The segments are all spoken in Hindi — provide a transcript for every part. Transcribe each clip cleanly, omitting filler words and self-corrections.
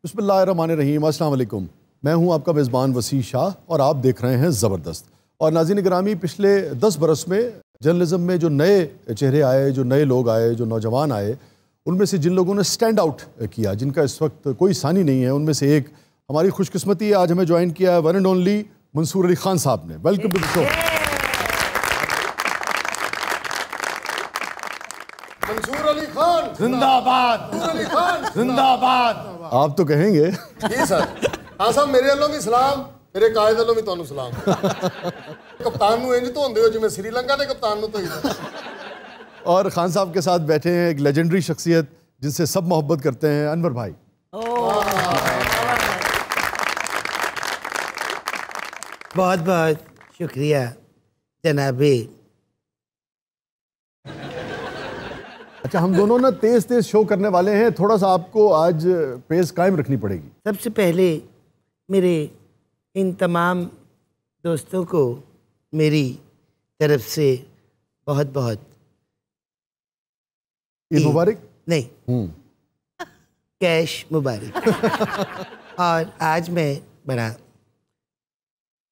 बिस्मिल्लाहिर्रहमानिर्रहीम, अस्सलाम वालेकुम। मैं हूं आपका मेज़बान वसी शाह और आप देख रहे हैं ज़बरदस्त। और नाज़रीन गिरामी, पिछले 10 बरस में जर्नलिज़म में जो नए चेहरे आए, जो नए लोग आए, जो नौजवान आए, उनमें से जिन लोगों ने स्टैंड आउट किया, जिनका इस वक्त कोई सानी नहीं है, उनमें से एक हमारी खुशकिस्मती है, आज हमें ज्वाइन किया है one and only Mansoor Ali Khan साहब ने। Welcome to the show. Mansoor Ali Khan जिंदाबाद, मंसूर अली खान जिंदाबाद। आप तो कहेंगे। जी सर। हाँ साहब, मेरे वालों भी सलाम, मेरे कायद वालों भी तुहानू सलाम। कप्तान नू इंज धोंदे हो जिवें श्रीलंका के कप्तान नू धोईदा। और खान साहब के साथ बैठे हैं एक लेजेंडरी शख्सियत जिनसे सब मोहब्बत करते हैं, अनवर भाई। बहुत बहुत शुक्रिया जनाबे। अच्छा, हम दोनों ना तेज तेज शो करने वाले हैं, थोड़ा सा आपको आज पेस कायम रखनी पड़ेगी। सबसे पहले मेरे इन तमाम दोस्तों को मेरी तरफ से बहुत बहुत ईद मुबारक। नहीं, कैश मुबारक। और आज मैं बड़ा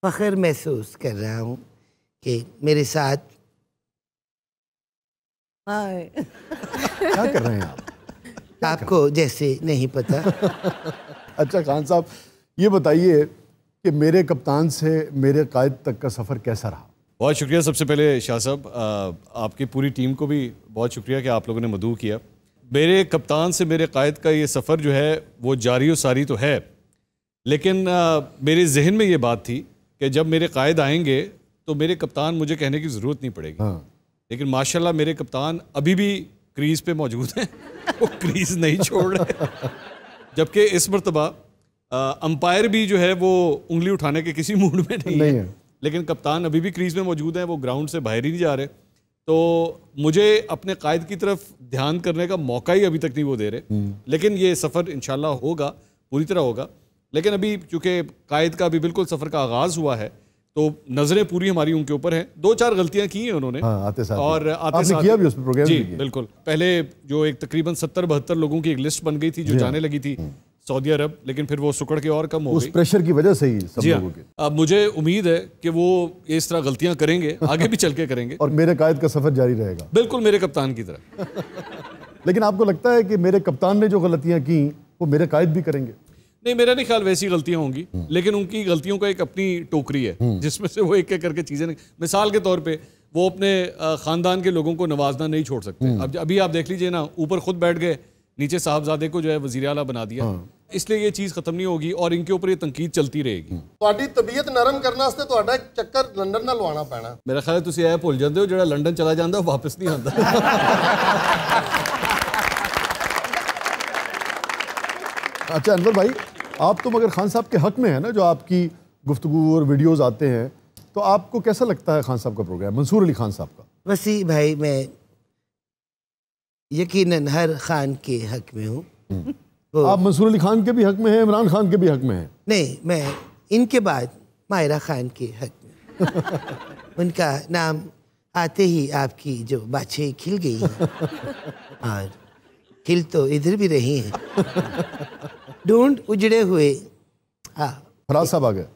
फख्र महसूस कर रहा हूँ कि मेरे साथ क्या कर रहे हैं आप? आपको जैसे नहीं पता। अच्छा खान साहब, ये बताइए कि मेरे कप्तान से मेरे कायद तक का सफ़र कैसा रहा? बहुत शुक्रिया। सबसे पहले शाह साहब, आपकी पूरी टीम को भी बहुत शुक्रिया कि आप लोगों ने मदऊ किया। मेरे कप्तान से मेरे कायद का ये सफ़र जो है वो जारी व सारी तो है, लेकिन मेरे जहन में ये बात थी कि जब मेरे कायद आएंगे तो मेरे कप्तान मुझे कहने की ज़रूरत नहीं पड़ेगी। हाँ। लेकिन माशाल्लाह मेरे कप्तान अभी भी क्रीज़ पे मौजूद हैं। वो क्रीज़ नहीं छोड़ रहे। जबकि इस मरतबा अंपायर भी जो है वो उंगली उठाने के किसी मूड में नहीं है। लेकिन कप्तान अभी भी क्रीज़ में मौजूद हैं, वो ग्राउंड से बाहर ही नहीं जा रहे। तो मुझे अपने कायद की तरफ ध्यान करने का मौका ही अभी तक नहीं वो दे रहे। लेकिन ये सफ़र इंशाल्लाह होगा, पूरी तरह होगा। लेकिन अभी चूँकि कायद का अभी बिल्कुल सफ़र का आगाज़ हुआ है तो नज़रें पूरी हमारी उनके ऊपर हैं। 2-4 गलतियां की हैं उन्होंने। हाँ, आते साथ और आते साथ किया भी उस पर प्रोग्राम जी बिल्कुल। पहले जो एक तकरीबन 70-72 लोगों की एक लिस्ट बन गई थी जो जाने लगी थी सऊदी अरब, लेकिन फिर वो सुकड़ के और कम हो गई उस प्रेशर की वजह से ही सब जी लोगों के। अब मुझे उम्मीद है कि वो इस तरह गलतियां करेंगे, आगे भी चल के करेंगे। और मेरे कायद का सफ़र जारी रहेगा बिल्कुल मेरे कप्तान की तरह। लेकिन आपको लगता है कि मेरे कप्तान ने जो गलतियां की वो मेरे कायद भी करेंगे? नहीं, मेरा नहीं ख्याल वैसी गलतियां होंगी, लेकिन उनकी गलतियों का एक अपनी टोकरी है जिसमें से वो एक एक करके चीज़ें, मिसाल के तौर पे वो अपने ख़ानदान के लोगों को नवाजना नहीं छोड़ सकते। अब अभी आप देख लीजिए ना, ऊपर खुद बैठ गए, नीचे साहबजादे को जो है वज़ीर आला बना दिया। इसलिए ये चीज़ ख़त्म नहीं होगी और इनके ऊपर ये तनकीद चलती रहेगी। ਤੁਹਾਡੀ तबीयत नरम करने वास्ते ਤੁਹਾਡਾ एक चक्कर लंदन ਨਾਲ ਲਵਾਉਣਾ ਪੈਣਾ। मेरा ख्याल है तुसी ऐ भुल जाते हो जो लंदन चला जाता वापस नहीं आता। अच्छा अनवर भाई, आप तो मगर खान साहब के हक में है ना, जो आपकी गुफ्तगू और वीडियोस आते हैं, तो आपको कैसा लगता है खान साहब का प्रोग्राम, मंसूर अली खान साहब का? वसी भाई, मैं यकीनन हर खान के हक में हूँ। आप मंसूर अली खान के भी हक में हैं, इमरान खान के भी हक में हैं? नहीं, मैं इनके बाद मायरा खान के हक में। उनका नाम आते ही आपकी जो बाछें खिल गई हैं और खिल तो इधर भी रही हैं। ढूंढ उजड़े हुए, हाँ फराज साहब आ गए।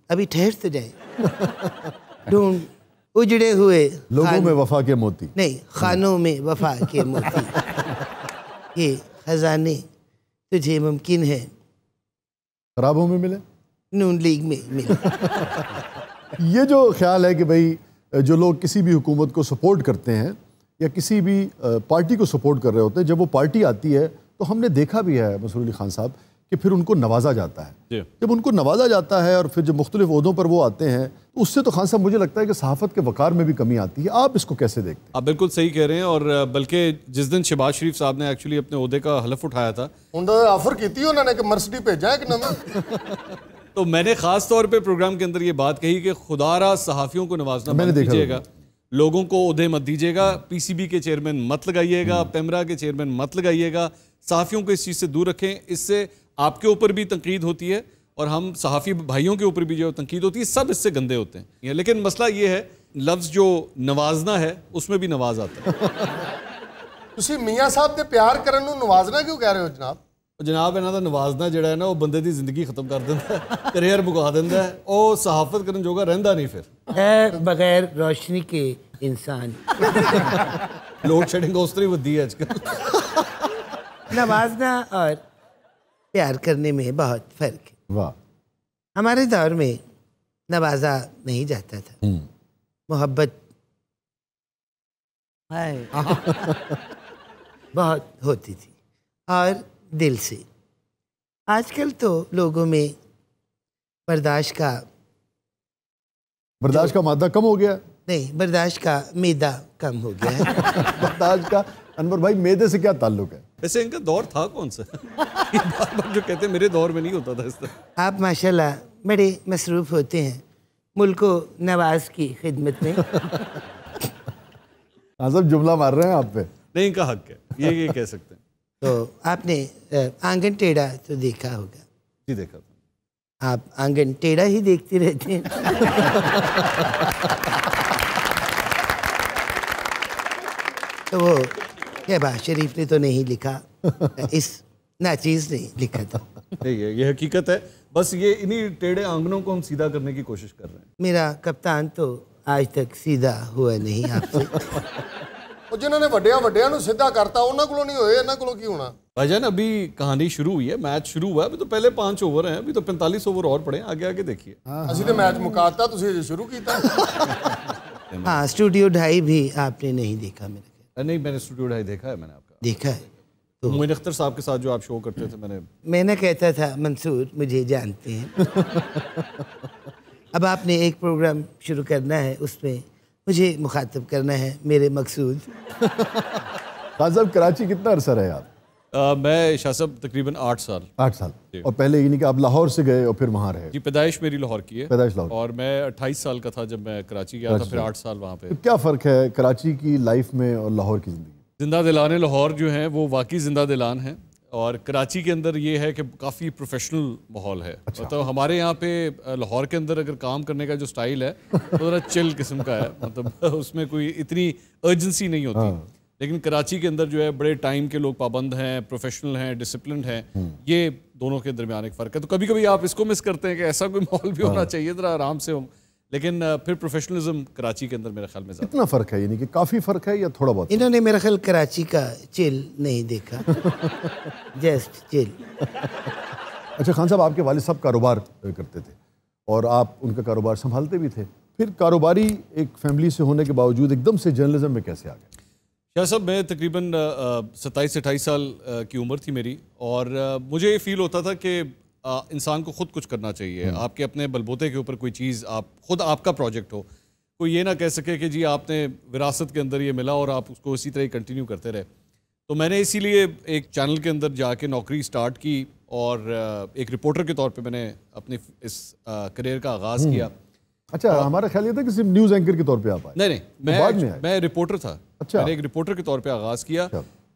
अभी ठहर तो जाए। ढूंढ उजड़े हुए लोगों में वफा के मोती, नहीं, खानों में वफा के मोती। ये खजाने तुझे मुमकिन है खराबों में मिले, नून लीग में मिले। ये जो ख्याल है कि भाई जो लोग किसी भी हुकूमत को सपोर्ट करते हैं या किसी भी पार्टी को सपोर्ट कर रहे होते हैं, जब वो पार्टी आती है तो हमने देखा भी है मंसूर अली खान साहब कि फिर उनको नवाजा जाता है। जब उनको नवाजा जाता है और फिर जब मुख्तलिफ ओहदों पर वो आते हैं तो उससे तो खान साहब मुझे लगता है कि सहाफ़त के वक़ार में भी कमी आती है। आप इसको कैसे देखते हैं? आप बिल्कुल सही कह रहे हैं। और बल्कि जिस दिन शहबाज शरीफ साहब ने एक्चुअली अपने ओहदे का हलफ उठाया था, उन्होंने ऑफर की थी उन्होंने कि मर्सिडीज भेजा है कि नवी। तो मैंने ख़ास तौर पे प्रोग्राम के अंदर ये बात कही कि खुदारा सहाफ़ियों को नवाजना बंद कीजिएगा, लोगों को ओहदे मत दीजिएगा, पीसीबी के चेयरमैन मत लगाइएगा, पेमरा के चेयरमैन मत लगाइएगा, सहाफ़ियों को इस चीज़ से दूर रखें। इससे आपके ऊपर भी तनकीद होती है और हम सहाफ़ी भाइयों के ऊपर भी जो तनकीद होती है, सब इससे गंदे होते हैं। लेकिन मसला ये है, लफ्ज़ जो नवाजना है उसमें भी नवाज आता है। ਤੁਸੀਂ ਮੀਆਂ ਸਾਹਿਬ ਦੇ ਪਿਆਰ ਕਰਨ ਨੂੰ ਨਵਾਜ਼ਣਾ क्यों कह रहे हो जनाब? जनाब इन्हां दा नवाजना जिहड़ा है ना वो बंदे दी जिंदगी खत्म कर दिंदा है, करियर मुका दिंदा है, ਉਹ सहाफत करन जोगा रहंदा नहीं फिर है बगैर रोशनी के इंसान। लोड शेडिंग उस तरह वधी है आजकल। नवाजना और प्यार करने में बहुत फर्क है। वाह। हमारे दौर में नवाजा नहीं जाता था, मोहब्बत बहुत होती थी और दिल से। आजकल तो लोगों में बर्दाश्त का मादा कम हो गया। नहीं, बर्दाश्त का मैदा कम हो गया है। बर्दाश्त का, अनवर भाई मैदे से क्या ताल्लुक है? वैसे इनका दौर था कौन सा? ये बार बार जो कहते हैं मेरे दौर में नहीं होता था इस तरह। आप माशाल्लाह बड़े मसरूफ़ होते हैं मुल्को नवाज की खिदमत में। हाँ, सब जुमला मार रहे हैं आप पे। नहीं, इनका हक है, ये कह सकते हैं। तो आपने आंगन टेढ़ा तो देखा होगा। जी देखा था। आप आंगन टेढ़ा ही देखते रहते हैं। तो वो शहबाज शरीफ ने तो नहीं लिखा, इस नाचीज ने लिखा था। ये हकीकत है, बस ये इन्हीं टेढ़े आंगनों को हम सीधा करने की कोशिश कर रहे हैं। मेरा कप्तान तो आज तक सीधा हुआ नहीं आपसे। ਉਹ ਜਿਨ੍ਹਾਂ ਨੇ ਵੱਡਿਆਂ ਨੂੰ ਸਿੱਧਾ ਕਰਤਾ ਉਹਨਾਂ ਕੋਲੋਂ ਨਹੀਂ ਹੋਏ, ਇਹਨਾਂ ਕੋਲੋਂ ਕੀ ਹੋਣਾ? भाईजान अभी कहानी शुरू हुई है, मैच शुरू हुआ है, अभी तो पहले 5 ओवर हैं, अभी तो 45 ओवर और पड़े हैं, आगे आगे देखिए। ਅਸੀਂ ਤੇ ਮੈਚ ਮੁਕਾਤਾ, ਤੁਸੀਂ ਅਜੇ ਸ਼ੁਰੂ ਕੀਤਾ। हाँ, स्टूडियो 2.5 भी आपने नहीं देखा मेरे ख्याल। नहीं, मैंने स्टूडियो 2.5 देखा है, मैंने आपका देखा है तो मोइन अख्तर साहब के साथ जो आप शो करते थे मैं ना कहता था मंसूर मुझे जानते हैं। अब आपने एक प्रोग्राम शुरू करना है, उसमें मुझे मुखातब करना है, मेरे मकसूद। खान साहब कराची कितना अरसा रहे आप? मैं शाह साहब तकरीबन 8 साल। 8 साल। और पहले ये नहीं कि आप लाहौर से गए और फिर वहाँ रहे? जी, पैदाइश मेरी लाहौर की है। पैदाइश लाहौर। और मैं 28 साल का था जब मैं कराची गया था, फिर 8 साल वहाँ पे। तो क्या फ़र्क है कराची की लाइफ में और लाहौर की ज़िंदगी? जिंदा दिलाने लाहौर जो हैं वो वाकई जिंदा दिलान है, और कराची के अंदर ये है कि काफ़ी प्रोफेशनल माहौल है। अच्छा। मतलब हमारे यहाँ पे लाहौर के अंदर अगर काम करने का जो स्टाइल है तो थोड़ा चिल किस्म का है, मतलब उसमें कोई इतनी अर्जेंसी नहीं होती। लेकिन कराची के अंदर जो है बड़े टाइम के लोग पाबंद हैं, प्रोफेशनल हैं, डिसिप्लिन हैं। ये दोनों के दरमियान एक फ़र्क है। तो कभी कभी आप इसको मिस करते हैं कि ऐसा कोई माहौल भी होना चाहिए, ज़रा आराम से हो, लेकिन फिर प्रोफेशनलिज्म कराची के अंदर मेरे ख्याल में कितना फ़र्क है, यानी कि काफ़ी फ़र्क है या थोड़ा बहुत? इन्होंने मेरा ख्याल कराची का चिल नहीं देखा। Just chill. अच्छा खान साहब, आपके वालिद साहब कारोबार करते थे और आप उनका कारोबार संभालते भी थे, फिर कारोबारी एक फैमिली से होने के बावजूद एकदम से जर्नलिज्म में कैसे आ गए? शाह साहब, मैं तकरीबन 27-28 साल की उम्र थी मेरी, और मुझे ये फील होता था कि इंसान को ख़ुद कुछ करना चाहिए। आपके अपने बलबूते के ऊपर कोई चीज़, आप खुद आपका प्रोजेक्ट हो, कोई ये ना कह सके कि जी आपने विरासत के अंदर ये मिला और आप उसको इसी तरह कंटिन्यू करते रहे। तो मैंने इसीलिए एक चैनल के अंदर जाके नौकरी स्टार्ट की, और एक रिपोर्टर के तौर पे मैंने अपनी इस करियर का आगाज़ किया। अच्छा, हमारा ख्याल ये था कि सिर्फ न्यूज़ एंकर के तौर पे आप आए? नहीं, मैं रिपोर्टर था। अच्छा। मैंने एक रिपोर्टर के तौर पे आगाज़ किया।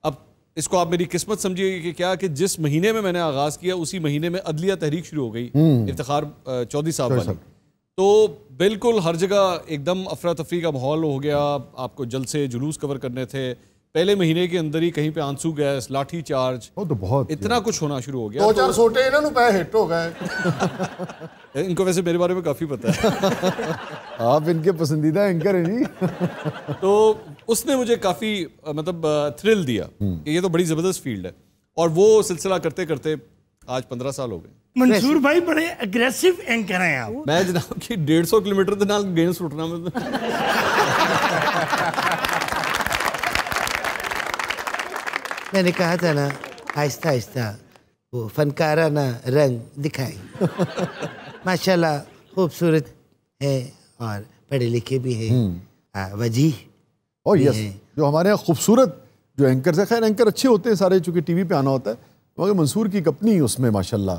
अब इसको आप मेरी किस्मत समझिए कि क्या, कि जिस महीने में मैंने आगाज़ किया उसी महीने में अदलिया तहरीक शुरू हो गई, इफ्तिखार चौधरी साहब वाली। तो बिल्कुल हर जगह एकदम अफरा तफरी का माहौल हो गया। आपको जलसे जुलूस कवर करने थे, पहले महीने के अंदर ही कहीं पे आंसू गैस, लाठी चार्ज, तो बहुत इतना कुछ होना शुरू हो गया। 2-4 सोटे इन्होंने पै हिट हो गए। इनको वैसे मेरे बारे में काफ़ी पता है। आप इनके पसंदीदा एंकर हैं जी। तो उसने मुझे काफ़ी मतलब थ्रिल दिया कि ये तो बड़ी ज़बरदस्त फील्ड है, और वो सिलसिला करते करते आज 15 साल हो गए। मंसूर भाई बड़े अग्रेसिव एंकर हैं आप। मैं जनाब की 150 किलोमीटर के नाल गेंद सुटना मैंने कहा था ना, आहिस्ता आहिस्ता वो फनकाराना रंग दिखाएं। माशाल्लाह खूबसूरत है और पढ़े लिखे भी हैं, वजीह। और यस, जो हमारे यहाँ खूबसूरत जो एंकर है, खैर एंकर अच्छे होते हैं सारे, चूँकि टीवी पे आना होता है, मगर मंसूर की अपनी उसमें माशाल्लाह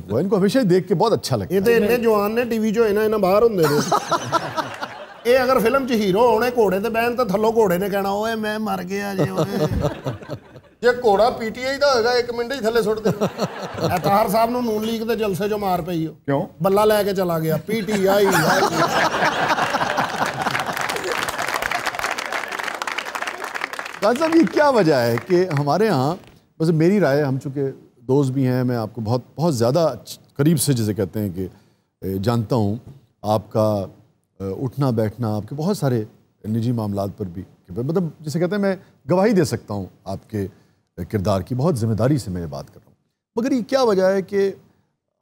वो इनको हमेशा ही देख के बहुत अच्छा लगता है। ये तो इन्ने जवान ने टीवी जो है ना, इन्हें बाहर होंगे ये अगर फिल्म च हीरो होने घोड़े ते बहन तो थल्लों घोड़े ने कहना ओए मैं मर गया जे ਜੇ ਘੋੜਾ ਪੀਟੀਆਈ ਦਾ ਹੋਏਗਾ 1 ਮਿੰਟ ਹੀ ਥੱਲੇ ਸੁੱਟ ਦੇ। ਤਾਹਰ ਸਾਹਿਬ ਨੂੰ ਨੂਨ ਲੀਗ ਦੇ ਜਲਸੇ ਚੋਂ ਮਾਰ ਪਈ ਉਹ। क्यों? ਬੱਲਾ ਲੈ ਕੇ ਚਲਾ ਗਿਆ ਪੀਟੀਆਈ। खान साहब, ये क्या वजह है कि हमारे यहाँ, बस मेरी राय, हम चूँकि दोस्त भी हैं, मैं आपको बहुत बहुत ज़्यादा करीब से जिसे कहते हैं कि जानता हूँ, आपका उठना बैठना, आपके बहुत सारे निजी मामलात पर भी, मतलब जिसे कहते हैं मैं गवाही दे सकता हूँ आपके किरदार की, बहुत ज़िम्मेदारी से मैं बात कर रहा हूँ। मगर ये क्या वजह है कि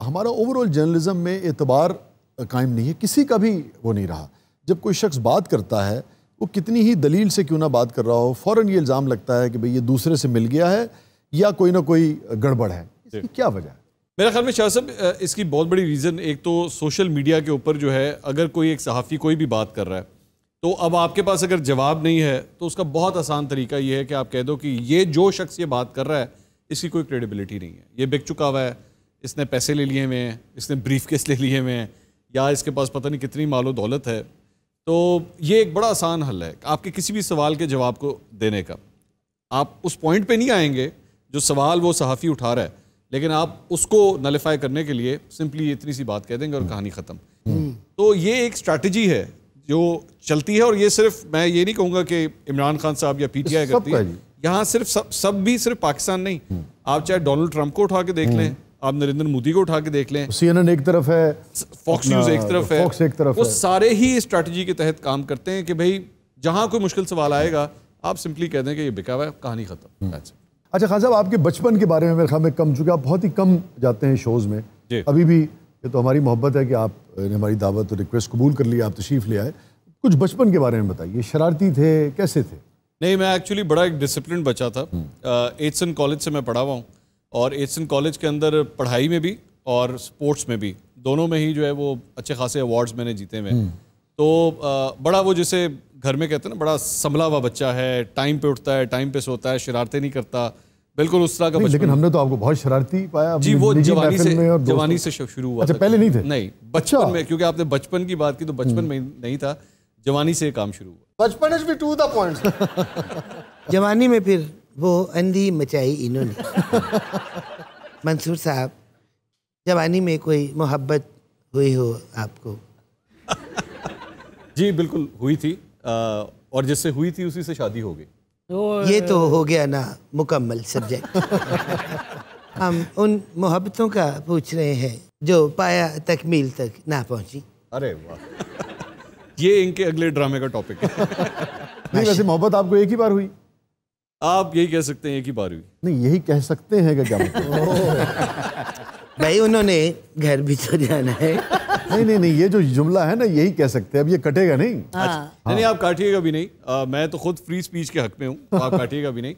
हमारा ओवरऑल जर्नलिज्म में एतबार कायम नहीं है, किसी का भी वो नहीं रहा। जब कोई शख्स बात करता है, वो कितनी ही दलील से क्यों ना बात कर रहा हो, फ़ौरन ये इल्ज़ाम लगता है कि भाई ये दूसरे से मिल गया है या कोई ना कोई गड़बड़ है। इसकी क्या वजह है? मेरा ख्याल में शाह साहब इसकी बहुत बड़ी रीज़न, एक तो सोशल मीडिया के ऊपर जो है, अगर कोई एक सहाफ़ी कोई भी बात कर रहा है तो अब आपके पास अगर जवाब नहीं है तो उसका बहुत आसान तरीका ये है कि आप कह दो कि ये जो शख्स ये बात कर रहा है इसकी कोई क्रेडिबिलिटी नहीं है, ये बिक चुका हुआ है, इसने पैसे ले लिए हुए हैं, इसने ब्रीफकेस ले लिए हुए हैं, या इसके पास पता नहीं कितनी मालो दौलत है। तो ये एक बड़ा आसान हल है आपके किसी भी सवाल के जवाब को देने का। आप उस पॉइंट पे नहीं आएंगे जो सवाल वो सहाफ़ी उठा रहा है, लेकिन आप उसको नलिफाई करने के लिए सिंपली इतनी सी बात कह देंगे और कहानी ख़त्म। तो ये एक स्ट्रैटेजी है जो चलती है, और ये सिर्फ मैं ये नहीं कहूँगा कि इमरान खान साहब या पीटीआई करती है, यहाँ सिर्फ सब भी सिर्फ पाकिस्तान नहीं, आप चाहे डोनाल्ड ट्रंप को उठा के देख लें, आप नरेंद्र मोदी को उठा के देख लें, CNN एक तरफ है, फॉक्स न्यूज़ एक तरफ है, फॉक्स एक तरफ वो है, सारे ही स्ट्रैटेजी के तहत काम करते हैं कि भाई जहाँ कोई मुश्किल सवाल आएगा आप सिंपली कह दें कि ये बिका हुआ है, कहानी खत्म। अच्छा खान साहब, आपके बचपन के बारे में मेरे ख्याल में कम, चूँकि आप बहुत ही कम जाते हैं शोज़ में, अभी भी ये तो हमारी मोहब्बत है कि आपने हमारी दावत और रिक्वेस्ट कबूल कर लिया, आप तशरीफ़ ले आए। कुछ बचपन के बारे में बताइए, शरारती थे, कैसे थे? नहीं, मैं एक्चुअली बड़ा एक डिसिप्लिन बच्चा था। एचसन कॉलेज से मैं पढ़ा हुआ हूँ, और एचसन कॉलेज के अंदर पढ़ाई में भी और स्पोर्ट्स में भी, दोनों में ही जो है वो अच्छे खासे अवार्ड्स मैंने जीते हुए। तो बड़ा वो जैसे घर में कहते हैं ना, बड़ा संभला हुआ बच्चा है, टाइम पे उठता है, टाइम पे सोता है, शरारतें नहीं करता, बिल्कुल उस तरह का बचपन। लेकिन हमने तो आपको बहुत शरारती पाया जी, वो जवानी से शुरू हुआ। अच्छा, पहले नहीं थे? नहीं, बचपन में, क्योंकि आपने बचपन की बात की तो बचपन में नहीं था, जवानी से काम शुरू हुआ। बचपन इज भी टू द पॉइंट। जवानी में फिर वो अंधी मचाई इन्होंने। मंसूर साहब, जवानी में कोई मोहब्बत हुई हो आपको? जी बिल्कुल हुई थी, और जिससे हुई थी उसी से शादी हो गई। ये तो हो गया ना मुकम्मल सब्जेक्ट। हम उन मोहब्बतों का पूछ रहे हैं जो पाया तकमील तक ना पहुंची। अरे वाह, ये इनके अगले ड्रामे का टॉपिक है। नहीं, वैसे मोहब्बत आपको एक ही बार हुई? आप यही कह सकते हैं एक ही बार हुई। नहीं, यही कह सकते हैं कि क्या मतलब? भाई उन्होंने घर भी तो जाना है। नहीं, ये जो जुमला है ना, यही कह सकते हैं, अब ये कटेगा नहीं। नहीं, आप काटिएगा भी नहीं, मैं तो खुद फ्री स्पीच के हक में हूँ, तो आप काटिएगा भी नहीं।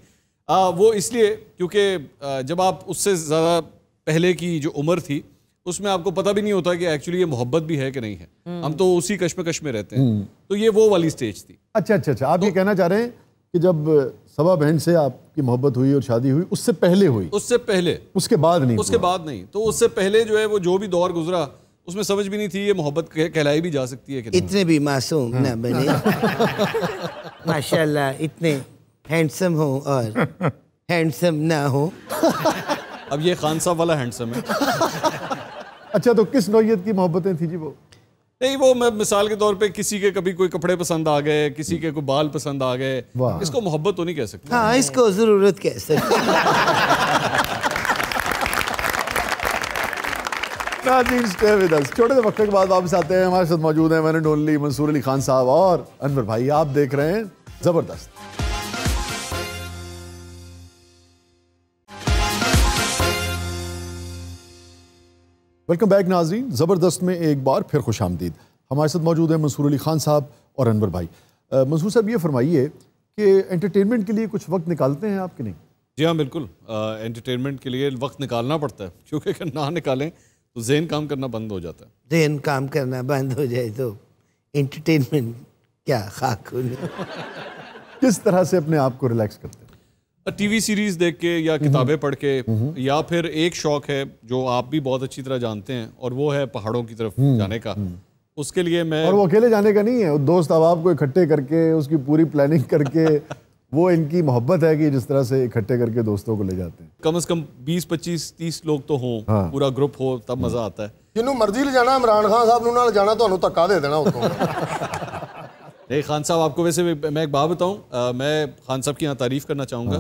वो इसलिए क्योंकि जब आप उससे ज़्यादा पहले की जो उम्र थी उसमें आपको पता भी नहीं होता कि एक्चुअली ये मोहब्बत भी है कि नहीं है, हम तो उसी कश्मकश में रहते हैं। तो ये वो वाली स्टेज थी। अच्छा, आप ये कहना चाह रहे हैं कि जब सबा बहन से आपकी मोहब्बत हुई और शादी हुई, उससे पहले हुई? उससे पहले, उसके बाद नहीं? उसके बाद नहीं। तो उससे पहले जो है वो जो भी दौर गुजरा उसमें समझ भी नहीं थी ये मोहब्बत कहलाई भी जा सकती है कि नहीं। इतने भी मासूम ना बने। माशाल्लाह, इतने हैंडसम हो और हैंडसम ना हो। अब ये खान साहब वाला हैंडसम है। अच्छा, तो किस नौइयत की मोहब्बतें थी जी वो? नहीं, वो मैं मिसाल के तौर पे किसी के कभी कोई कपड़े पसंद आ गए, किसी के कोई बाल पसंद आ गए, इसको मोहब्बत तो नहीं कह सकते। हाँ, इसको जरूरत कह सकते। छोटे से वक्त के बाद वापस आते हैं। हमारे साथ मौजूद हैं one and only Mansoor Ali Khan साहब और अनवर भाई। आप देख रहे हैं जबरदस्त। वेलकम बैक नाजरीन, ज़बरदस्त में एक बार फिर खुश आमदीद। हमारे साथ मौजूद हैं मंसूर अली खान साहब और अनवर भाई। मंसूर साहब, ये फरमाइए कि एंटरटेनमेंट के लिए कुछ वक्त निकालते हैं आप कि नहीं? जी हाँ, बिल्कुल। एंटरटेनमेंट के लिए वक्त निकालना पड़ता है, क्योंकि अगर ना निकालें तो ज़हन काम करना बंद हो जाता है। ज़हन काम करना बंद हो जाए तो एंटरटेनमेंट क्या खाक होने। किस तरह से अपने आप को रिलैक्स करते हैं? टीवी सीरीज देख के या किताबें पढ़ के, या फिर एक शौक है जो आप भी बहुत अच्छी तरह जानते हैं, और वो है पहाड़ों की तरफ जाने का। उसके लिए मैं, और वो अकेले जाने का नहीं है, दोस्त अहबाब को इकट्ठे करके उसकी पूरी प्लानिंग करके वो इनकी मोहब्बत है कि जिस तरह से इकट्ठे करके दोस्तों को ले जाते हैं। कम से कम 20, 25, 30 लोग तो हों, पूरा ग्रुप हो, तब मजा आता है। जिन्हों मर्जी ले जाना, इमरान खान साहब नाल जाना, तो धक्का दे देना उतो। नहीं, खान साहब, आपको वैसे मैं एक बात बताऊं, मैं खान साहब की यहाँ तारीफ करना चाहूँगा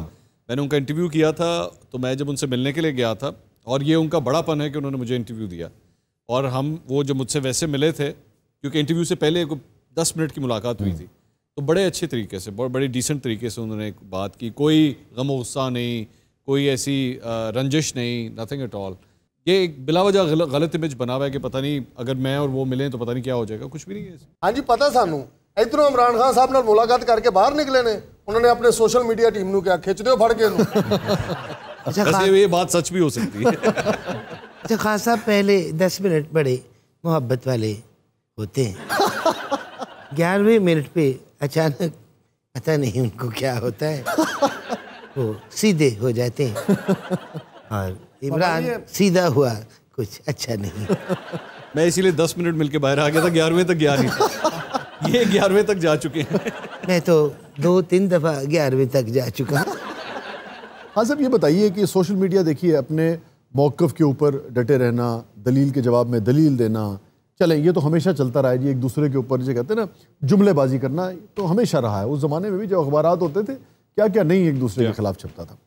मैंने उनका इंटरव्यू किया था, तो मैं जब उनसे मिलने के लिए गया था, और ये उनका बड़ापन है कि उन्होंने मुझे इंटरव्यू दिया, और वो जब मुझसे वैसे मिले थे, क्योंकि इंटरव्यू से पहले 10 मिनट की मुलाकात हुई थी, तो बड़े अच्छे तरीके से, बड़े डिसेंट तरीके से उन्होंने बात की, कोई गम गुस्सा नहीं, कोई ऐसी रंजिश नहीं, नथिंग एट ऑल। ये एक बिलावजह गलत इमेज बना हुआ है कि पता नहीं अगर मैं और वो मिलें तो पता नहीं क्या हो जाएगा, कुछ भी नहीं है। हाँ जी, पता सानू इधरों इमरान खान साहब नाल मुलाकात करके बाहर निकले ने, उन्होंने अपने सोशल मीडिया टीम नू क्या खिंच दो फड़ के वैसे ये बात सच भी हो सकती है। अच्छा खान साहब, पहले 10 मिनट बड़े मोहब्बत वाले होते हैं, 11वें मिनट पे अचानक पता नहीं उनको क्या होता है, वो सीधे हो जाते हैं, और इमरान सीधा हुआ कुछ अच्छा नहीं। मैं इसीलिए 10 मिनट मिलके बाहर आ गया था, 11वें तक गया नहीं था। ये 11वें तक जा चुके हैं। मैं तो 2-3 दफ़ा 11वें तक जा चुका। हाँ साहब, ये बताइए कि सोशल मीडिया देखिए अपने मौक़िफ़ के ऊपर डटे रहना, दलील के जवाब में दलील देना, चलें ये तो हमेशा चलता रहा है जी, एक दूसरे के ऊपर जो कहते हैं ना जुमलेबाजी करना, तो हमेशा रहा है। उस ज़माने में भी जो अखबारात होते थे क्या क्या नहीं एक दूसरे के ख़िलाफ़ छपता था,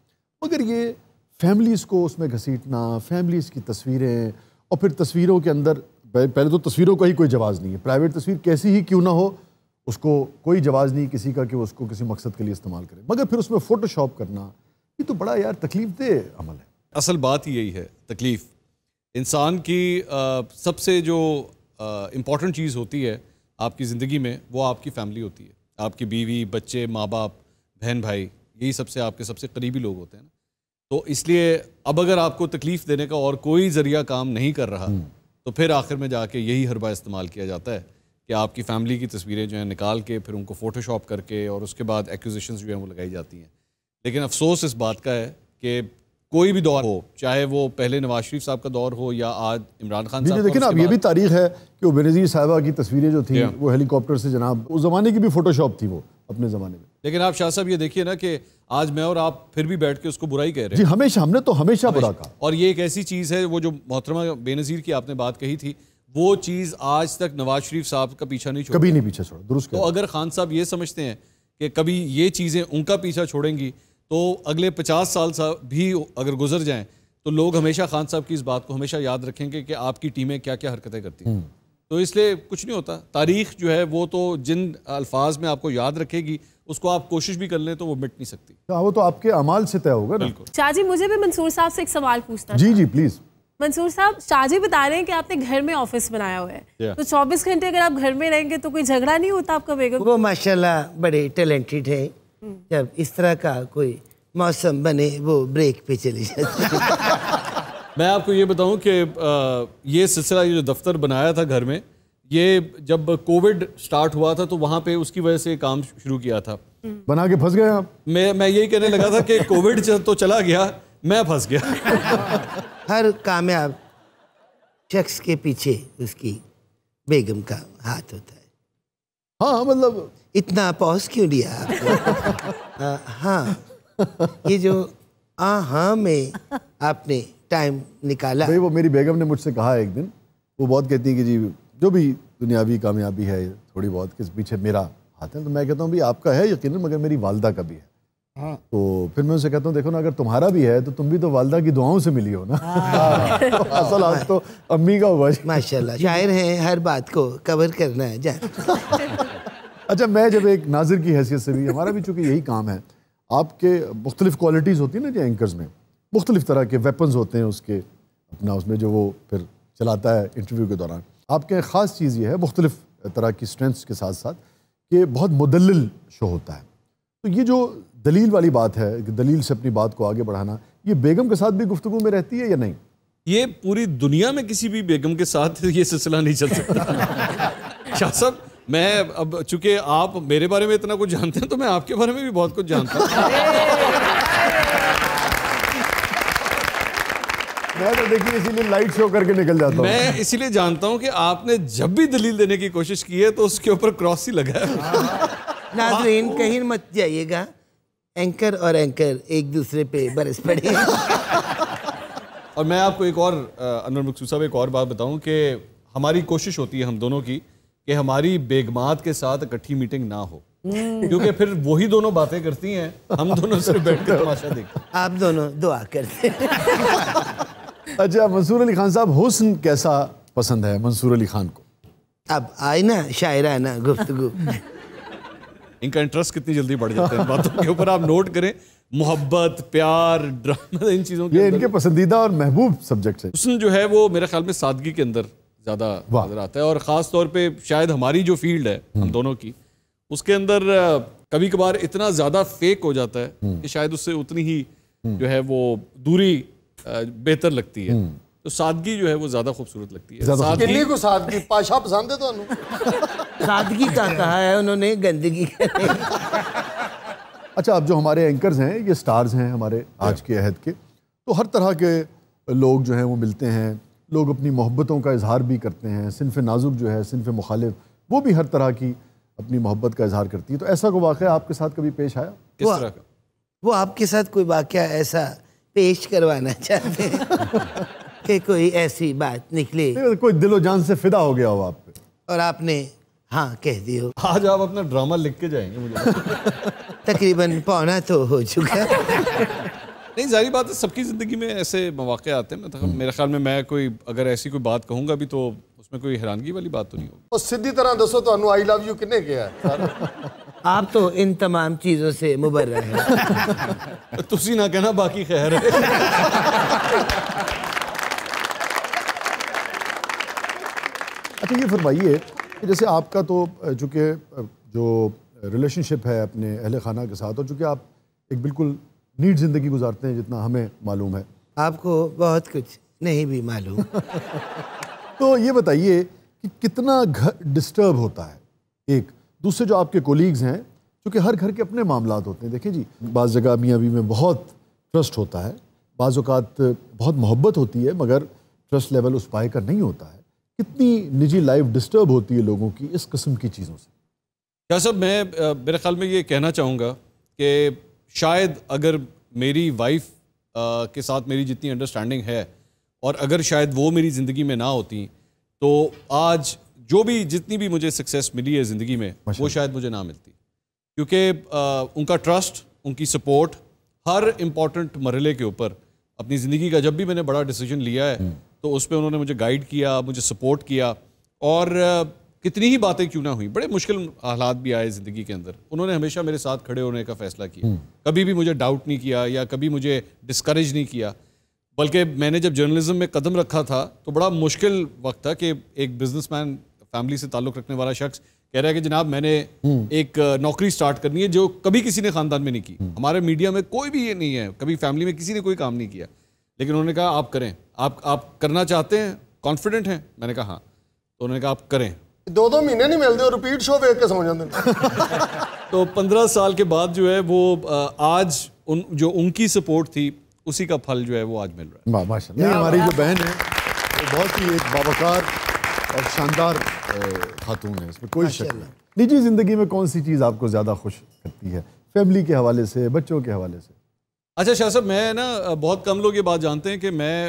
मगर ये फैमिलीज़ को उसमें घसीटना, फैमिलीज़ की तस्वीरें, और फिर तस्वीरों के अंदर पहले तो तस्वीरों का ही कोई जवाज़ नहीं है, प्राइवेट तस्वीर कैसी ही क्यों ना हो उसको कोई जवाज़ नहीं किसी का कि उसको किसी मकसद के लिए इस्तेमाल करें, मगर फिर उसमें फ़ोटोशॉप करना, ये तो बड़ा यार तकलीफ दे अमल है। असल बात ही यही है, तकलीफ़ इंसान की सबसे जो इम्पॉर्टेंट चीज़ होती है आपकी ज़िंदगी में, वो आपकी फ़ैमिली होती है, आपकी बीवी, बच्चे, माँ बाप, बहन भाई, यही सबसे आपके सबसे करीबी लोग होते हैं ना। तो इसलिए अब अगर आपको तकलीफ़ देने का और कोई ज़रिया काम नहीं कर रहा, तो फिर आखिर में जाके यही हरबा इस्तेमाल किया जाता है कि आपकी फ़ैमिली की तस्वीरें जो हैं निकाल के फिर उनको फ़ोटोशॉप करके और उसके बाद एक्यूजेशंस जो हैं वो लगाई जाती हैं। लेकिन अफसोस इस बात का है कि कोई भी दौर हो, चाहे वो पहले नवाज शरीफ साहब का दौर हो या आज इमरान खान साहब, देखिए ना, अब ये भी तारीख है कि वो बेनज़ीर साहिबा की तस्वीरें जो थी वो हेलीकॉप्टर से, जनाब उस ज़माने की भी फ़ोटोशॉप थी वो अपने ज़माने में। लेकिन आप शाह साहब ये देखिए ना कि आज मैं और आप फिर भी बैठ के उसको बुराई कह रहे हैं। जी हमेशा, हमने तो हमेशा बुरा कहा। और ये एक ऐसी चीज़ है, वो जो मोहतरमा बेनज़ीर की आपने बात कही थी, वो चीज़ आज तक नवाज शरीफ साहब का पीछा नहीं छोड़ा, कभी नहीं पीछा छोड़ा, दुरुस्त। तो अगर खान साहब ये समझते हैं कि कभी ये चीज़ें उनका पीछा छोड़ेंगी, तो अगले 50 साल भी अगर गुजर जाएं तो लोग हमेशा खान साहब की इस बात को हमेशा याद रखेंगे कि आपकी टीमें क्या क्या हरकतें करती हैं। तो इसलिए कुछ नहीं होता, तारीख जो है वो तो जिन अल्फाज में आपको याद रखेगी, उसको आप कोशिश भी कर लें तो वो मिट नहीं सकती। हाँ, वो तो आपके अमाल से तय होगा ना। शाह जी, मुझे भी मंसूर साहब से एक सवाल पूछना जी जी प्लीज। मंसूर साहब, शाह जी बता रहे हैं कि आपने घर में ऑफिस बनाया हुआ है, तो 24 घंटे अगर आप घर में रहेंगे तो कोई झगड़ा नहीं होता आपका बेगम? वो माशाल्लाह बड़े टैलेंटेड है, जब इस तरह का कोई मौसम बने वो ब्रेक पे चले जाते हैं। मैं आपको ये बताऊं कि ये सिलसिला, ये जो दफ्तर बनाया था घर में, ये जब कोविड स्टार्ट हुआ था तो वहाँ पे उसकी वजह से काम शुरू किया था। बना के फंस गए आप? मैं यही कहने लगा था कि कोविड तो चला गया, मैं फंस गया। हर कामयाब शख्स के पीछे उसकी बेगम का हाथ होता है। हाँ मतलब इतना पॉज क्यों लिया आपने? हाँ, ये जो हाँ में आपने टाइम निकाला। भाई वो मेरी बेगम ने मुझसे कहा एक दिन, वो बहुत कहती है कि जी जो भी दुनियावी कामयाबी है थोड़ी बहुत किस पीछे मेरा हाथ है, तो मैं कहता हूँ भाई आपका है यकीनन, मगर मेरी वालदा का भी है। हाँ। तो फिर मैं उनसे कहता हूँ देखो ना, अगर तुम्हारा भी है तो तुम भी तो वालदा की दुआओं से मिली हो ना। तो असल हाथ तो अम्मी का हुआ। माशाल्लाह शायर हैं, हर बात को कवर करना है जान। अच्छा, मैं जब एक नाजिर की हैसियत से भी, हमारा भी चूँकि यही काम है, आपके मुख्तलिफ क्वालिटीज़ होती है ना जी एंकर्स में, मुख्तलिफ तरह के वेपन्स होते हैं उसके अपना, उसमें जो वो फिर चलाता है इंटरव्यू के दौरान। आपके ख़ास चीज़ ये है मुख्तलिफ तरह की स्ट्रेंथ्स के साथ साथ कि बहुत मुदल्लिल शो होता है। तो ये जो दलील वाली बात है कि दलील से अपनी बात को आगे बढ़ाना, ये बेगम के साथ भी गुफ्तगू में रहती है या नहीं? ये पूरी दुनिया में किसी भी बेगम के साथ ये सिलसिला नहीं चल सकता। शाह साहब, मैं अब चूंकि आप मेरे बारे में इतना कुछ जानते हैं तो मैं आपके बारे में भी बहुत कुछ जानता हूँ। मैं तो देखिए इसीलिए लाइट शो करके निकल जाता हूँ। मैं इसीलिए जानता हूँ कि आपने जब भी दलील देने की कोशिश की है तो उसके ऊपर क्रॉस ही लगा है। नाज़रीन कहीं मत जाइएगा, एंकर और एंकर एक दूसरे पे बरस पड़े। और मैं आपको एक और अनवर मकसूद साहब एक और बात बताऊं कि हमारी कोशिश होती है हम दोनों की कि हमारी बेगमात के साथ इकट्ठी मीटिंग ना हो। क्योंकि फिर वही दोनों बातें करती हैं, हम दोनों सिर्फ बैठ के तमाशा देखते हैं। आप दोनों दुआ करते हैं। अच्छा, मंसूर अली खान साहब, हुस्न कैसा पसंद है मंसूर अली खान को? अब आए ना शायराना गुफ्तगू। इनका इंटरेस्ट कितनी जल्दी बढ़ जाता है इन बातों के ऊपर। आप नोट करें, मोहब्बत, प्यार, ड्रामा, इन चीज़ों के ये अंदर इनके पसंदीदा और महबूब सब्जेक्ट है। हुस्न जो है वो मेरे ख्याल में सादगी के अंदर ज़्यादा नजर आता है, और ख़ास तौर पे शायद हमारी जो फील्ड है हम दोनों की, उसके अंदर कभी कभार इतना ज़्यादा फेक हो जाता है कि शायद उससे उतनी ही जो है वो दूरी बेहतर लगती है। तो सादगी जो है वो ज़्यादा खूबसूरत लगती है। किन्नी को सादगी पाशा पसंद है ਤੁਹਾਨੂੰ? सादगी का कहा है उन्होंने, गंदगी का नहीं। अच्छा, अब जो हमारे एंकर्स हैं, ये स्टार्स हैं हमारे आज के अहद के, तो हर तरह के लोग जो हैं वो मिलते हैं, लोग अपनी मोहब्बतों का इजहार भी करते हैं। सिन्फ नाजुक जो है, सिन्फ मुखालिफ, वो भी हर तरह की अपनी मोहब्बत का इजहार करती है। तो ऐसा कोई वाक़या आपके साथ कभी पेश आया? किस तरह का? वो आपके साथ कोई वाकया ऐसा पेश करवाना चाहते हैं कि कोई ऐसी बात निकले कोई दिलो जान से फिदा हो गया हो आप पे, और आपने हाँ कह दी हो? आज आप अपना ड्रामा लिख के जाएंगे मुझे। तकरीबन पौना तो हो चुका। नहीं, जाहिर बात है सबकी ज़िंदगी में ऐसे मौके आते हैं। मतलब मेरे ख्याल में मैं कोई अगर ऐसी कोई बात कहूँगा भी तो उसमें कोई हैरानगी वाली बात तो नहीं होगी। ਉਹ ਸਿੱਧੀ ਤਰ੍ਹਾਂ ਦੱਸੋ ਤੁਹਾਨੂੰ ਆਈ ਲਵ ਯੂ ਕਿੰਨੇ ਕਿਹਾ ਹੈ? आप तो इन तमाम चीज़ों से मुबर्रा है। तुसी ना कहना, बाकी खैर है। अच्छा, ये फरमाइए कि जैसे आपका तो चूँकि जो रिलेशनशिप है अपने अहले खाना के साथ, और चूँकि आप एक बिल्कुल नीट ज़िंदगी गुजारते हैं जितना हमें मालूम है, आपको बहुत कुछ नहीं भी मालूम। तो ये बताइए कि कितना घर डिस्टर्ब होता है एक दूसरे जो आपके कोलीग्स हैं, क्योंकि हर घर के अपने मामलात होते हैं। देखिए जी, बाज़ जगह मियाँ बीवी में बहुत ट्रस्ट होता है, बाज़ औक़ात बहुत मोहब्बत होती है, मगर ट्रस्ट लेवल उस पाए का नहीं होता है। कितनी निजी लाइफ डिस्टर्ब होती है लोगों की इस किस्म की चीज़ों से? क्या सब, मैं मेरे ख्याल में ये कहना चाहूँगा कि शायद अगर मेरी वाइफ के साथ मेरी जितनी अंडरस्टैंडिंग है, और अगर शायद वो मेरी ज़िंदगी में ना होती, तो आज जो भी जितनी भी मुझे सक्सेस मिली है ज़िंदगी में, वो शायद मुझे ना मिलती। क्योंकि उनका ट्रस्ट, उनकी सपोर्ट हर इम्पॉर्टेंट मरहले के ऊपर अपनी ज़िंदगी का, जब भी मैंने बड़ा डिसीजन लिया है तो उस पर उन्होंने मुझे गाइड किया, मुझे सपोर्ट किया। और कितनी ही बातें क्यों ना हुई, बड़े मुश्किल हालात भी आए ज़िंदगी के अंदर, उन्होंने हमेशा मेरे साथ खड़े होने का फ़ैसला किया। कभी भी मुझे डाउट नहीं किया या कभी मुझे डिस्करेज नहीं किया। बल्कि मैंने जब जर्नलिज्म में कदम रखा था तो बड़ा मुश्किल वक्त था कि एक बिजनेसमैन, फैमिली से ताल्लुक़ रखने वाला शख्स कह रहा है कि जनाब मैंने एक नौकरी स्टार्ट करनी है जो कभी किसी ने ख़ानदान में नहीं की। हमारे मीडिया में कोई भी ये नहीं है, कभी फैमिली में किसी ने कोई काम नहीं किया, लेकिन उन्होंने कहा आप करें, आप करना चाहते हैं, कॉन्फिडेंट हैं? मैंने कहा हाँ। तो उन्होंने कहा आप करें। 2 महीने नहीं मिलते, रिपीट शो देख के सो जाते हैं। तो 15 साल के बाद जो है वो आज जो उनकी सपोर्ट थी उसी का फल जो है वो आज मिल रहा है। माशाल्लाह। हमारी जो बहन है वो बहुत ही एक बावकार और शानदार खातून है, इसमें कोई शक नहीं। निजी ज़िंदगी में कौन सी चीज़ आपको ज़्यादा खुश करती है, फैमिली के हवाले से, बच्चों के हवाले से? अच्छा शाह साहब, मैं ना बहुत कम लोग ये बात जानते हैं कि मैं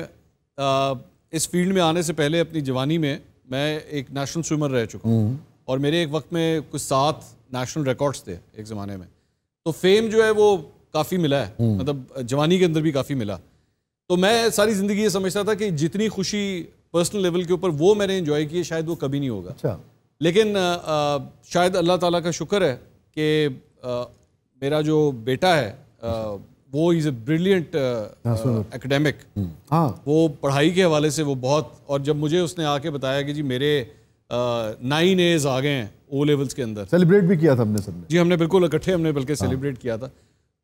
इस फील्ड में आने से पहले अपनी जवानी में मैं एक नेशनल स्विमर रह चुका हूँ, और मेरे एक वक्त में कुछ 7 नेशनल रिकॉर्ड्स थे एक ज़माने में। तो फेम जो है वो काफ़ी मिला है, मतलब जवानी के अंदर भी काफ़ी मिला। तो मैं सारी ज़िंदगी ये समझता था कि जितनी खुशी पर्सनल लेवल के ऊपर वो मैंने एंजॉय की है शायद वो कभी नहीं होगा। अच्छा। लेकिन शायद अल्लाह ताला का शुक्र है कि मेरा जो बेटा है वो इज़ ए ब्रिलियंट एकेडमिक। हाँ, वो पढ़ाई के हवाले से वो बहुत, और जब मुझे उसने आके बताया कि जी मेरे 9 A's आ गए हैं O लेवल्स के अंदर, सेलिब्रेट भी किया था हमने सबने। जी हमने बिल्कुल इकट्ठे हमने बल्कि सेलिब्रेट किया था।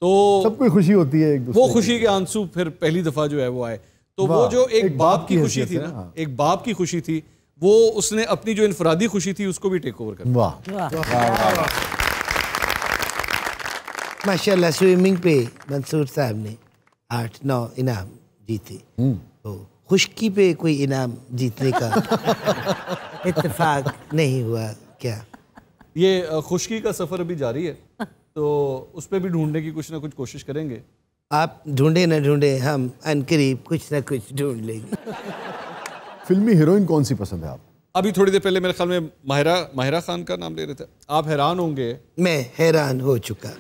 तो सबको खुशी होती है एक दूसरे वो खुशी के आंसू फिर पहली दफ़ा जो है वो आए। तो वो जो एक बाप की खुशी थी ना, एक बाप की खुशी थी, वो उसने अपनी जो इनफरादी खुशी थी उसको भी टेक ओवर कर। वाह, माशाल्लाह, स्विमिंग पे मंसूर साहब ने 8-9 इनाम जीते, तो खुशकी पे कोई इनाम जीतने का इत्तेफाक नहीं हुआ क्या? ये खुशकी का सफ़र अभी जारी है, तो उस पर भी ढूंढने की कुछ ना कुछ कोशिश करेंगे। आप ढूंढे ना ढूंढे, हम अनकरीब कुछ ना कुछ ढूंढ लेंगे। फिल्मी हीरोइन कौन सी पसंद है आपको? अभी थोड़ी देर पहले मेरे ख्याल में माहिरा खान का नाम ले रहे थे, आप हैरान होंगे। मैं हैरान हो चुका।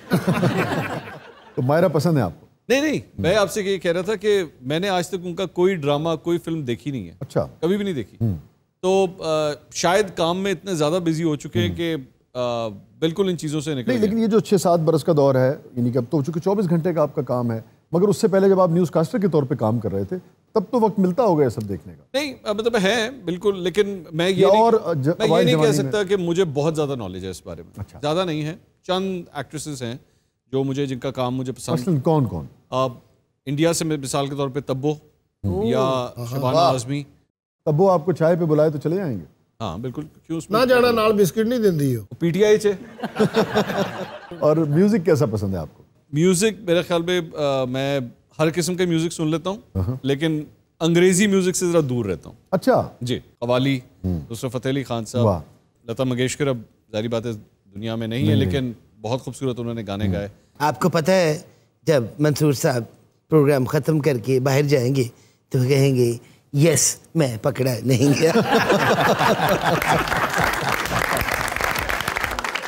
तो मायरा पसंद है आपको? नहीं, मैं आपसे ये कह रहा था कि मैंने आज तक उनका कोई ड्रामा, कोई फिल्म देखी नहीं है। अच्छा। कभी भी नहीं देखी। तो शायद काम में इतने ज़्यादा बिजी हो चुके हैं कि बिल्कुल इन चीज़ों से निकल नहीं, लेकिन ये जो 6-7 बरस का दौर है, यानी कि अब तो चूंकि 24 घंटे का आपका काम है, मगर उससे पहले जब आप न्यूज़ कास्टर के तौर पे काम कर रहे थे, तब तो वक्त मिलता होगा ये सब देखने का। नहीं, मतलब है बिल्कुल, लेकिन मैं ये नहीं कह सकता कि मुझे बहुत ज़्यादा नॉलेज है इस बारे में। अच्छा। ज़्यादा नहीं है। चंद एक्ट्रेसेस हैं जो मुझे, जिनका काम मुझे पसंद। कौन कौन? इंडिया से मिसाल के तौर पे तब्बो या शबाना आज़मी। तब्बो आपको चाय पे बुलाए तो चले जाएंगे? हाँ बिल्कुल, क्यों उसमें ना जाना नाल बिस्किट नहीं देंदी हो। पीटीआई चे। और म्यूजिक कैसा पसंद है आपको? म्यूजिक मेरे ख्याल में मैं हर किस्म का म्यूजिक सुन लेता हूँ, लेकिन अंग्रेजी म्यूजिक से जरा दूर रहता हूँ। अच्छा जी, कवाली, नुसरत फतेह अली खान साहब, लता मंगेशकर अब जारी बात है दुनिया में नहीं है, लेकिन बहुत खूबसूरत उन्होंने गाने गाए। आपको पता है जब मंसूर साहब प्रोग्राम ख़त्म करके बाहर जाएंगे तो कहेंगे यस मैं पकड़ा नहीं गया।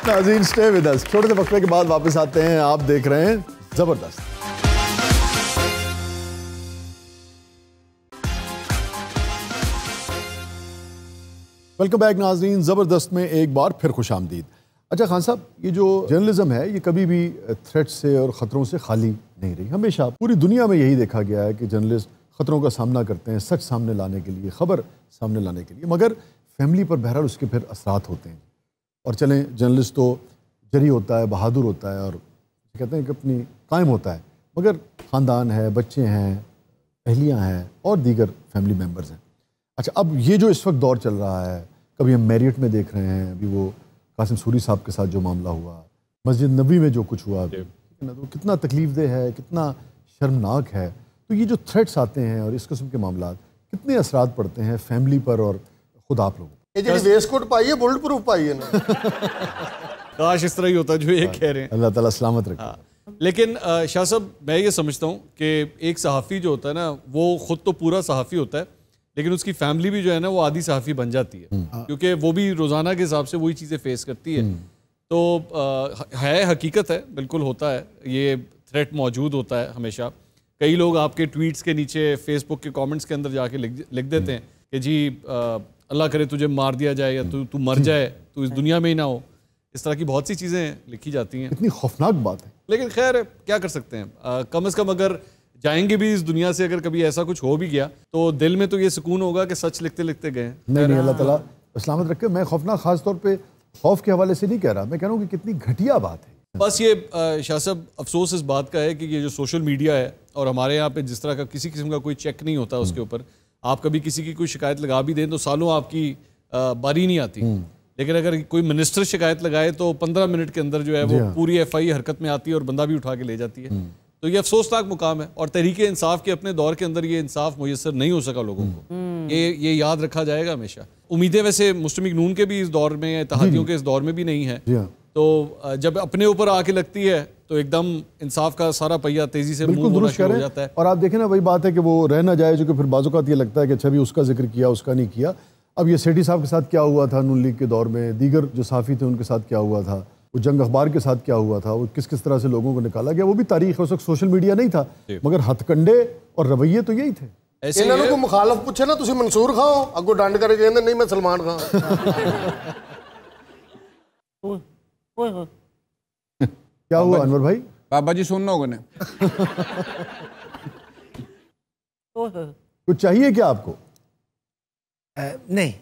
नाज़रीन स्टे विद अस, छोटे से वक्फे के बाद वापस आते हैं। आप देख रहे हैं जबरदस्त। वेलकम बैक नाज़रीन, ज़बरदस्त में एक बार फिर खुशामदीद। अच्छा खान साहब, ये जो जर्नलिज्म है ये कभी भी थ्रेट से और ख़तरों से खाली नहीं रही। हमेशा पूरी दुनिया में यही देखा गया है कि जर्नलिस्ट ख़तरों का सामना करते हैं सच सामने लाने के लिए, ख़बर सामने लाने के लिए, मगर फैमिली पर बहरहाल उसके फिर असरात होते हैं। और चलें, जर्नलिस्ट तो जरी होता है, बहादुर होता है और कहते हैं कि अपनी कायम होता है, मगर ख़ानदान है, बच्चे हैं, अहलियाँ हैं और दीगर फैमिली मेम्बर्स हैं। अच्छा, अब ये जो इस वक्त दौर चल रहा है, कभी हम मैरियट में देख रहे हैं, अभी वो कासिम सूरी साहब के साथ जो मामला हुआ, मस्जिद नबी में जो कुछ हुआ, तो कितना तकलीफ़देह है, कितना शर्मनाक है। तो ये जो थ्रेट्स आते हैं और इस किस्म के मामला कितने असरात पड़ते हैं फैमिली पर और खुद आप लोगों पर? ये जी वेस्ट कोट पाई है, बुलेट प्रूफ पाई है ना। काश इस तरह ही होता जो ये कह रहे हैं। अल्लाह ताला सलामत रखे। लेकिन शाह साहब, मैं ये समझता हूँ कि एक सहाफ़ी जो होता है ना, वो खुद तो पूरा सहाफ़ी होता है, लेकिन उसकी फैमिली भी जो है ना वो आधी सहाफ़ी बन जाती है, क्योंकि वो भी रोज़ाना के हिसाब से वही चीज़ें फेस करती है। तो है, हकीकत है, बिल्कुल होता है, ये थ्रेट मौजूद होता है हमेशा। कई लोग आपके ट्वीट्स के नीचे फेसबुक के कमेंट्स के अंदर जाके लिख देते हैं कि जी अल्लाह करे तुझे मार दिया जाए या तू मर जाए, तू इस दुनिया में ही ना हो। इस तरह की बहुत सी चीज़ें लिखी जाती हैं। इतनी खौफनाक बात है, लेकिन खैर क्या कर सकते हैं। कम से कम अगर जाएंगे भी इस दुनिया से, अगर कभी ऐसा कुछ हो भी गया तो दिल में तो ये सुकून होगा कि सच लिखते लिखते गए। नहीं, अल्लाह ताला सलामत रखे। मैं खौफनाक खास तौर पे खौफ के हवाले से नहीं कह रहा, मैं कह रहा हूँ कि कितनी घटिया बात है। बस ये शाह साहब, अफसोस इस बात का है कि ये जो सोशल मीडिया है और हमारे यहाँ पे जिस तरह का किसी किस्म का कोई चेक नहीं होता उसके ऊपर, आप कभी किसी की कोई शिकायत लगा भी दें तो सालों आपकी बारी नहीं आती, लेकिन अगर कोई मिनिस्टर शिकायत लगाए तो 15 मिनट के अंदर जो है वो पूरी FI हरकत में आती है और बंदा भी उठा के ले जाती है। तो ये अफसोसनाक मुकाम है और तहरीक इंसाफ के अपने दौर के अंदर ये इंसाफ मुयस्सर नहीं हो सका लोगों को। ये याद रखा जाएगा हमेशा। उम्मीदें वैसे मुस्लिम नून के भी इस दौर में, इत्तेहादियों के इस दौर में भी नहीं है। तो जब अपने ऊपर आके लगती है तो एकदम इंसाफ का सारा पहिया तेजी से मूव होना शुरू हो जाता है। और आप देखें ना, वही बात है कि वो रह ना जाए, जो कि फिर बाज़-औक़ात ये लगता है कि अच्छा भी उसका जिक्र किया, उसका नहीं किया। अब ये सेठी साहब के साथ क्या हुआ था नून लीग के दौर में, दीगर जो सहाफ़ी थे उनके साथ क्या हुआ था, वो जंग अखबार के साथ क्या हुआ था, वो किस किस तरह से लोगों को निकाला गया, वो भी तारीख है। उस वक्त सोशल मीडिया नहीं था, मगर हथकंडे और रवैये तो यही थे। इन्होंने को मुखालफ पूछे ना, तुसी मंसूर खाओ, अगो डंड करके कहंदे नहीं मैं सलमान खान। क्या हुआ अनवर भाई? बाबा जी सुनना होगा ने। कुछ चाहिए क्या आपको? नहीं।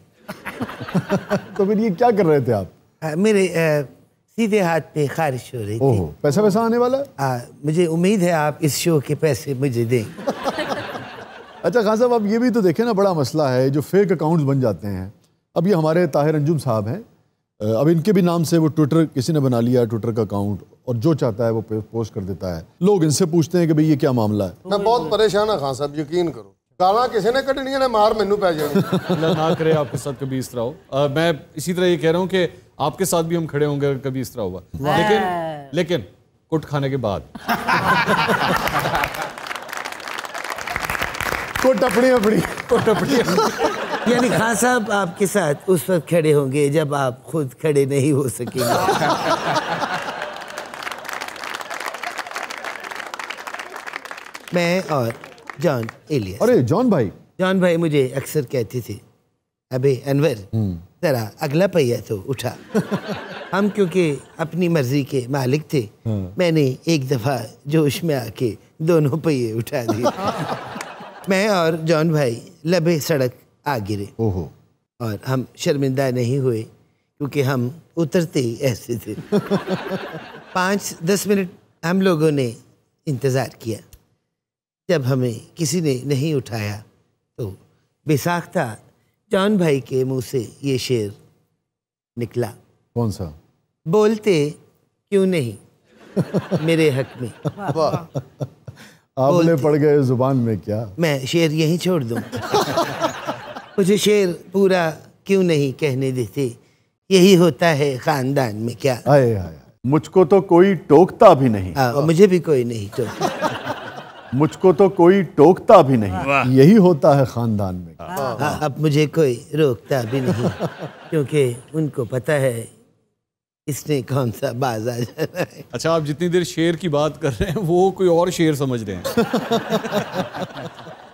तो फिर ये क्या कर रहे थे आप? मेरे सीधे हाथ पे खारिश हो रही थी। पैसा वैसा आने वाला है? मुझे उम्मीद है आप इस शो के पैसे मुझे दें। अच्छा खान साहब, अब ये भी तो देखें ना, बड़ा मसला है जो फेक अकाउंट्स बन जाते हैं। अब ये हमारे ताहिर अंजुम साहब हैं, अब इनके भी नाम से वो ट्विटर किसी ने बना लिया, ट्विटर का अकाउंट, और जो चाहता है वो पोस्ट कर देता है। लोग इनसे पूछते हैं कि भाई ये क्या मामला है। मैं बहुत परेशान हाँ खान साहब, यकीन करो, गाला किसी ने कटनी ने मार मैनू पै जानी। अल्लाह ना करे आपके साथ कभी इस तरह हो। मैं इसी तरह ये कह रहा हूँ कि आपके साथ भी हम खड़े होंगे अगर कभी इस तरह हुआ, लेकिन कुट खाने के बाद। को टपड़ी अपनी, को टपड़ी यानी खान साहब आपके साथ उस वक्त खड़े होंगे जब आप खुद खड़े नहीं हो सकेंगे। मैं और जॉन एलियस। अरे जॉन भाई मुझे अक्सर कहते थे, अबे अनवर जरा अगला पहिया तो उठा। हम क्योंकि अपनी मर्जी के मालिक थे, मैंने एक दफा जोश में आके दोनों पहिए उठा दिए। मैं और जॉन भाई लबे सड़क आ गिरे। ओहो। और हम शर्मिंदा नहीं हुए क्योंकि हम उतरते ही ऐसे थे। 5-10 मिनट हम लोगों ने इंतज़ार किया। जब हमें किसी ने नहीं उठाया तो बेसाख्ता जॉन भाई के मुंह से ये शेर निकला। कौन सा? बोलते क्यों नहीं मेरे हक में। आपने पड़ गए जुबान में क्या? मैं शेर यहीं छोड़ दूं? मुझे शेर पूरा क्यों नहीं कहने देते? यही होता है खानदान में क्या? आए आए, मुझको तो कोई टोकता भी नहीं। मुझे भी कोई नहीं टोकता। मुझको तो कोई टोकता भी नहीं, यही होता है खानदान में। अब मुझे कोई रोकता भी नहीं क्योंकि उनको पता है इसने कौन सा बाज आ जाना है। अच्छा, आप जितनी देर शेर की बात कर रहे हैं वो कोई और शेर समझ रहे हैं।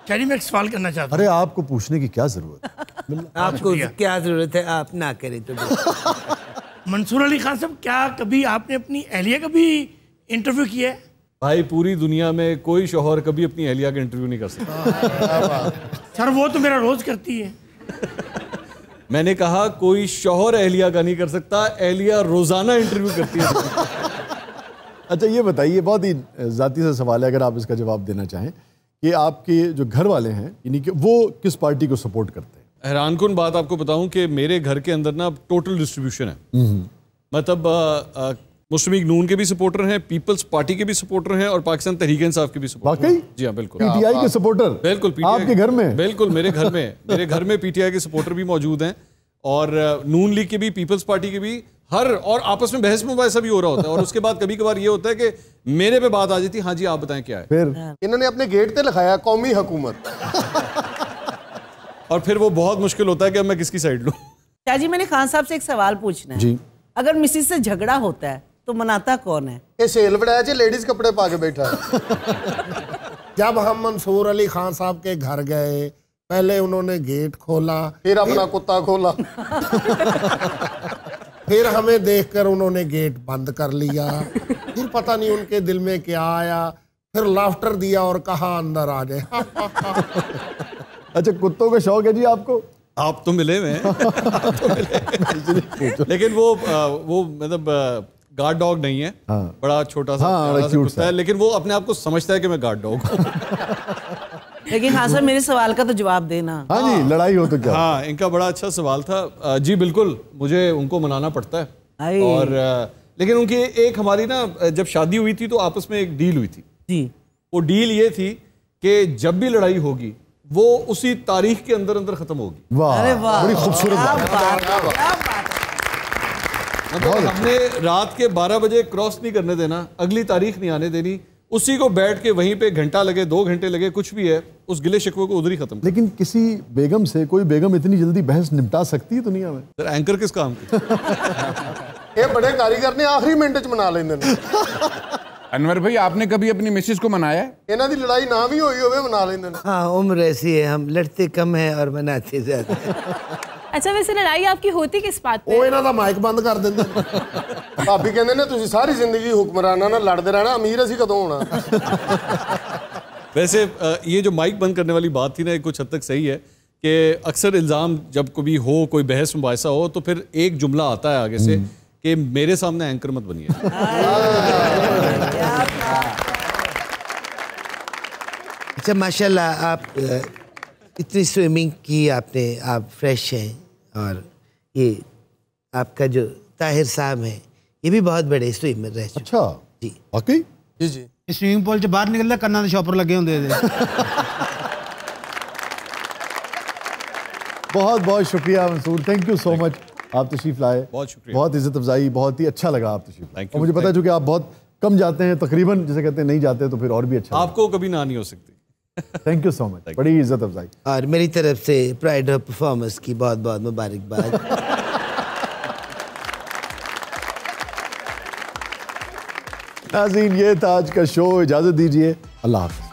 चलिए मैं एक सवाल करना चाहता हूँ। अरे आपको पूछने की क्या जरूरत है? आपको क्या जरूरत है? आप ना करें तो। मंसूर अली खान साहब, क्या कभी आपने अपनी अहलिया का भी इंटरव्यू किया है? भाई पूरी दुनिया में कोई शौहर कभी अपनी अहलिया का इंटरव्यू नहीं कर सकता। सर वो तो मेरा रोज करती है। मैंने कहा कोई शौहर अहलिया का नहीं कर सकता, अहलिया रोजाना इंटरव्यू करती है। अच्छा ये बताइए, बहुत ही जाती सा सवाल है, अगर आप इसका जवाब देना चाहें, कि आपके जो घर वाले हैं यानी कि वो किस पार्टी को सपोर्ट करते हैं? हैरानकुन बात आपको बताऊं कि मेरे घर के अंदर ना टोटल डिस्ट्रीब्यूशन है। मतलब मुस्लिम लीग नून के भी सपोर्टर हैं, पीपल्स पार्टी के भी सपोर्टर हैं और पाकिस्तान तहरीक इंसाफ के भी सपोर्टर। वाकई? जी हाँ, बिल्कुल। पीटीआई के सपोर्टर? बिल्कुल। पीटीआई आपके घर में? बिल्कुल, मेरे घर में पीटीआई के सपोर्टर भी मौजूद हैं और नून लीग के भी, पीपल्स पार्टी के भी। और आपस में बहस मुबाहिसा भी हो रहा होता है। और उसके बाद कभी कभार ये होता है कि मेरे पे बात आ जाती है, हाँ जी आप बताएं क्या है। फिर इन्होंने अपने गेट पे लिखाया कौमी हुकूमत। और फिर वो बहुत मुश्किल होता है कि अब मैं किसकी साइड लूं। शाह जी, मैंने खान साहब से एक सवाल पूछना है जी। अगर मिसिस से झगड़ा होता है तो मनाता कौन है? ये सेल बढ़ाया जी, लेडीज कपड़े पा के बैठा है। जब हम मंसूर अली खान साहब के घर गए, पहले उन्होंने गेट खोला, फिर अपना कुत्ता खोला, फिर हमें देखकर उन्होंने गेट बंद कर लिया। फिर पता नहीं उनके दिल में क्या आया, फिर लाफ्टर दिया और कहा अंदर आ जाए। अच्छा, कुत्तों का शौक है जी आपको? आप तो मिले हुए हैं। लेकिन वो मतलब गार्ड डॉग नहीं है। हाँ। बड़ा छोटा सा कुत्ता है, लेकिन वो अपने आप को समझता है कि मैं गार्ड डॉग हूँ। लेकिन हाँ सर, मेरे सवाल का तो जवाब देना। हाँ जी, लड़ाई हो तो क्या? हाँ, इनका बड़ा अच्छा सवाल था। जी बिल्कुल, मुझे उनको मनाना पड़ता है। और लेकिन उनकी एक हमारी ना, जब शादी हुई थी तो आपस में एक डील हुई थी जी। वो डील ये थी कि जब भी लड़ाई होगी वो उसी तारीख के अंदर अंदर खत्म होगी। वाह, अरे वाह, बड़ी खूबसूरत बात। मतलब हमने रात के 12 बजे क्रॉस नहीं करने देना, अगली तारीख नहीं आने देनी, उसी को बैठ के वहीं पे घंटा लगे, 2 घंटे लगे, कुछ भी है, उस गिले शिकवे को उधर ही खत्म। लेकिन किसी बेगम से कोई बेगम इतनी जल्दी बहस निपटा सकती है दुनिया में? सर एंकर किस काम की? ये बड़े कारीगर ने आखिरी मिनट च मना लेंदे ने। अनवर भाई, आपने कभी अपनी मिसेज को मनाया? इन्हां दी लड़ाई ना भी होई होवे मना लेंदे ने। हाँ, उम्र ऐसी है, हम लड़ते कम हैं और मनाते ज्यादा हैं। अच्छा, वैसे लड़ाई आपकी होती किस बात पे? ਉਹ ਇਹਨਾਂ ਦਾ ਮਾਈਕ ਬੰਦ ਕਰ ਦਿੰਦੇ ਨੇ। भाभी कहंदे ने तुसीं सारी जिंदगी हुक्मराना नाल लड़दे रहना, अमीर असीं कदों होना। वैसे ये जो माइक बंद करने वाली बात थी ना, कुछ हद तक सही है कि अक्सर इल्ज़ाम जब कभी हो, कोई बहस मुबाहिसा हो, तो फिर एक जुमला आता है आगे से कि मेरे सामने एंकर मत बनिए। अच्छा, माशाल्लाह आप इतनी स्विमिंग की आपने, आप फ्रेश हैं। और ये आपका जो ताहिर साहब हैं, ये भी बहुत बड़े स्विमर रह चुके। अच्छा जी, वाकई? जी जी। स्विमिंग पूल च बाहर निकलदा कन्ना दे शॉपर लगे होंदे ने। बहुत बहुत शुक्रिया Mansoor, thank you so much, आप तशरीफ लाए। बहुत शुक्रिया। बहुत इज्जत अफजाई, बहुत ही अच्छा लगा आप तशरीफ लाए। Thank और you, मुझे पता है चूंकि आप बहुत कम जाते हैं, तकरीबन जिसे कहते हैं नहीं जाते, तो फिर और भी अच्छा। आपको कभी ना नहीं हो सकती। थैंक यू सो मच, बड़ी इज्जत अफजाई। और मेरी तरफ से प्राइड ऑफ परफॉर्मेंस की बहुत बहुत मुबारकबाद। नाज़रीन, ये था आज का शो, इजाजत दीजिए, अल्लाह हाफ़िज़।